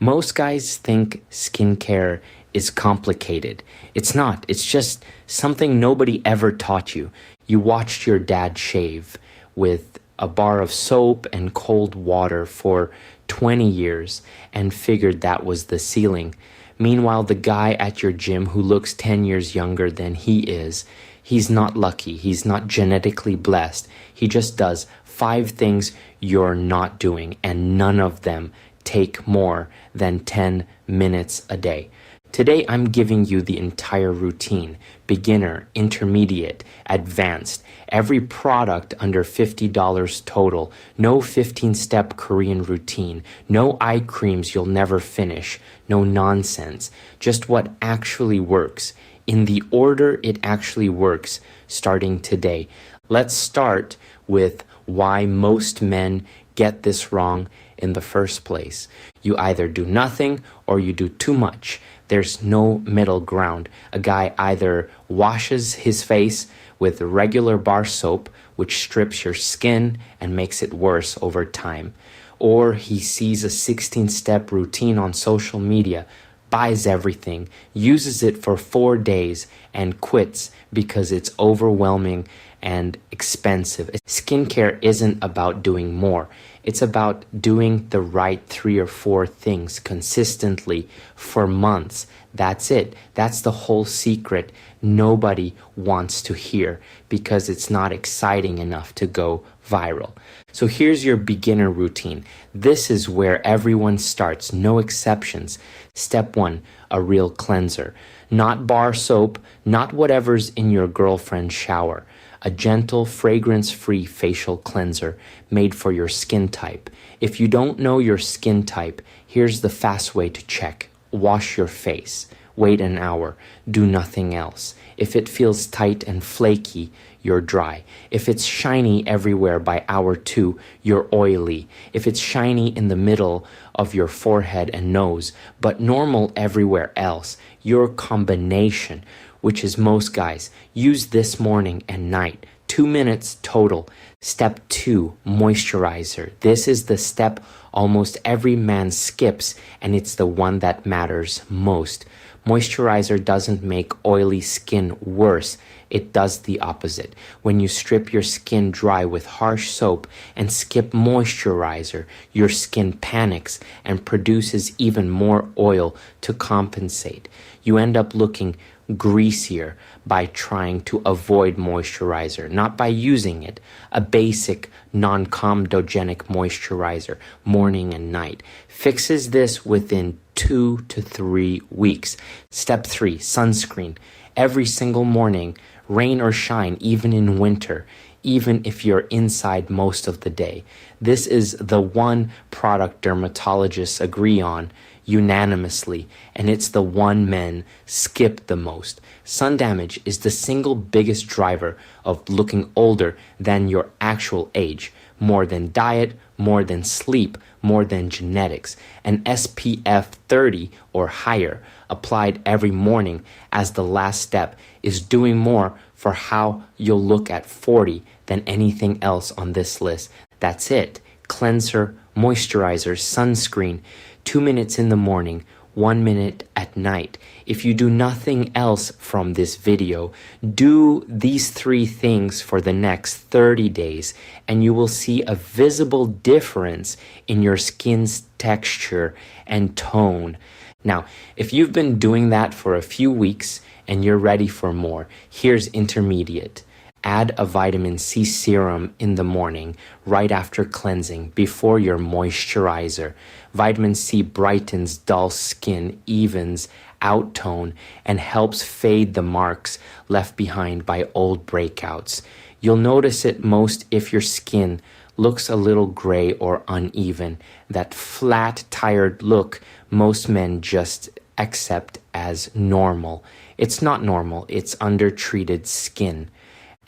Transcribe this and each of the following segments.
Most guys think skincare is complicated. It's not. It's just something nobody ever taught you. You watched your dad shave with a bar of soap and cold water for 20 years and figured that was the ceiling. Meanwhile, the guy at your gym who looks 10 years younger than he is, he's not lucky. He's not genetically blessed. He just does 5 things you're not doing, and none of them take more than 10 minutes a day. Today, I'm giving you the entire routine: beginner, intermediate, advanced, every product under $50 total, no 15-step Korean routine, no eye creams you'll never finish, no nonsense, just what actually works, in the order it actually works, starting today. Let's start with why most men get this wrong in the first place. You either do nothing or you do too much. There's no middle ground. A guy either washes his face with regular bar soap, which strips your skin and makes it worse over time, or he sees a 16-step routine on social media, buys everything, uses it for 4 days, and quits because it's overwhelming and expensive. Skincare isn't about doing more. It's about doing the right 3 or 4 things consistently for months. That's it. That's the whole secret nobody wants to hear because it's not exciting enough to go viral. So here's your beginner routine. This is where everyone starts, no exceptions. Step 1, a real cleanser. Not bar soap, not whatever's in your girlfriend's shower. A gentle, fragrance-free facial cleanser made for your skin type. If you don't know your skin type, here's the fast way to check. Wash your face. Wait an hour. Do nothing else. If it feels tight and flaky, you're dry. If it's shiny everywhere by hour 2, you're oily. If it's shiny in the middle of your forehead and nose, but normal everywhere else, you're combination, which is most guys. Use this morning and night. 2 minutes total. Step 2, moisturizer. This is the step almost every man skips, and it's the one that matters most. Moisturizer doesn't make oily skin worse. It does the opposite. When you strip your skin dry with harsh soap and skip moisturizer, your skin panics and produces even more oil to compensate. You end up looking greasier by trying to avoid moisturizer, not by using it. A basic non-comedogenic moisturizer, morning and night, fixes this within 2 to 3 weeks. Step 3, sunscreen. Every single morning, rain or shine, even in winter, even if you're inside most of the day. This is the one product dermatologists agree on unanimously, and it's the one men skip the most. Sun damage is the single biggest driver of looking older than your actual age, more than diet, more than sleep, more than genetics. An SPF 30 or higher applied every morning as the last step is doing more for how you'll look at 40 than anything else on this list. That's it. Cleanser, moisturizer, sunscreen, 2 minutes in the morning, 1 minute at night. If you do nothing else from this video, do these 3 things for the next 30 days, and you will see a visible difference in your skin's texture and tone. Now, if you've been doing that for a few weeks and you're ready for more, here's intermediate. Add a vitamin C serum in the morning, right after cleansing, before your moisturizer. Vitamin C brightens dull skin, evens out tone, and helps fade the marks left behind by old breakouts. You'll notice it most if your skin looks a little gray or uneven. That flat, tired look most men just accept as normal. It's not normal, it's undertreated skin.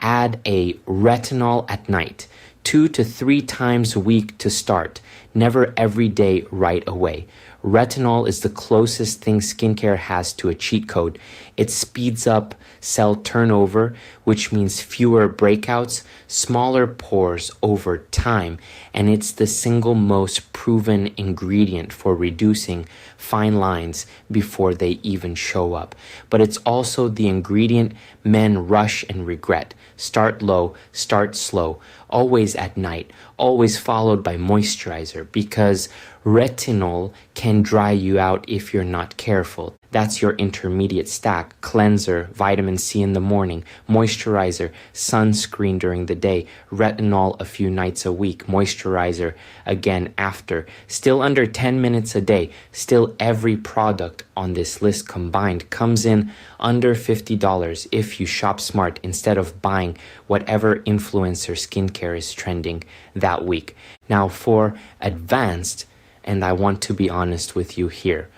Add a retinol at night, 2 to 3 times a week to start, never every day right away. Retinol is the closest thing skincare has to a cheat code. It speeds up cell turnover, which means fewer breakouts, smaller pores over time, and it's the single most proven ingredient for reducing fine lines before they even show up. But it's also the ingredient men rush and regret. Start low, start slow, always at night, always followed by moisturizer, because retinol can dry you out if you're not careful. That's your intermediate stack: cleanser, vitamin C in the morning, moisturizer, sunscreen during the day, retinol a few nights a week, moisturizer again after. Still under 10 minutes a day. Still, every product on this list combined comes in under $50 if you shop smart instead of buying whatever influencer skincare is trending that week. Now for advanced, and I want to be honest with you here,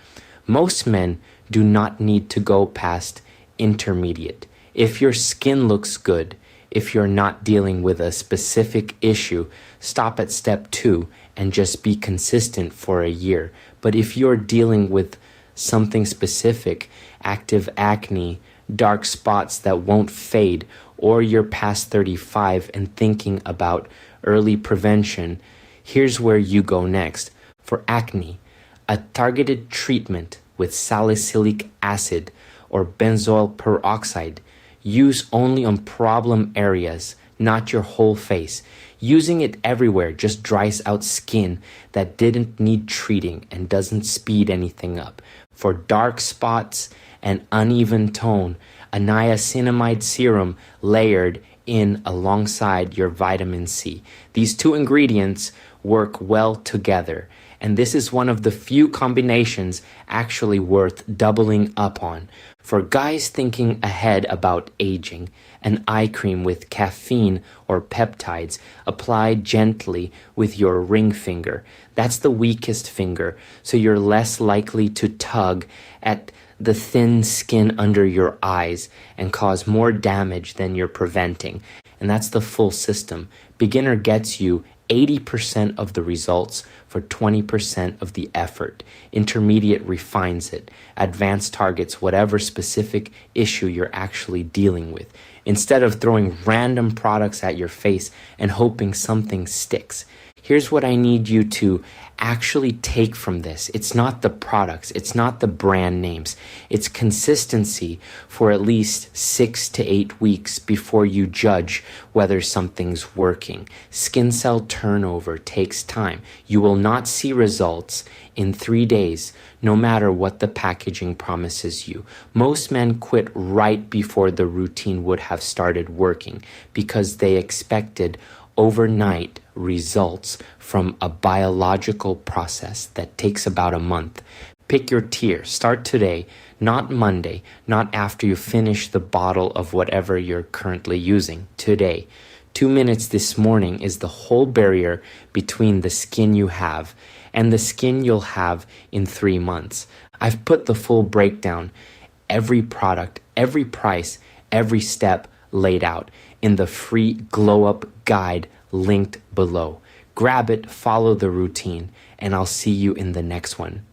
most men do not need to go past intermediate. If your skin looks good, if you're not dealing with a specific issue, stop at step 2 and just be consistent for a year. But if you're dealing with something specific, active acne, dark spots that won't fade, or you're past 35 and thinking about early prevention, here's where you go next. For acne, a targeted treatment with salicylic acid or benzoyl peroxide, use only on problem areas, not your whole face. Using it everywhere just dries out skin that didn't need treating and doesn't speed anything up. For dark spots and uneven tone, a niacinamide serum layered in alongside your vitamin C. These two ingredients work well together, and this is one of the few combinations actually worth doubling up on. For guys thinking ahead about aging, an eye cream with caffeine or peptides applied gently with your ring finger. That's the weakest finger, so you're less likely to tug at the thin skin under your eyes and cause more damage than you're preventing. And that's the full system. Beginner gets you 80% of the results for 20% of the effort. Intermediate refines it. Advanced targets whatever specific issue you're actually dealing with, instead of throwing random products at your face and hoping something sticks. Here's what I need you to actually take from this. It's not the products, it's not the brand names. It's consistency for at least 6 to 8 weeks before you judge whether something's working. Skin cell turnover takes time. You will not see results in 3 days, no matter what the packaging promises you. Most men quit right before the routine would have started working because they expected overnight results from a biological process that takes about a month. Pick your tier. Start today, not Monday, not after you finish the bottle of whatever you're currently using. Today. 2 minutes this morning is the whole barrier between the skin you have and the skin you'll have in 3 months. I've put the full breakdown, every product, every price, every step laid out in the free Glow Up guide linked below. Grab it, follow the routine, and I'll see you in the next one.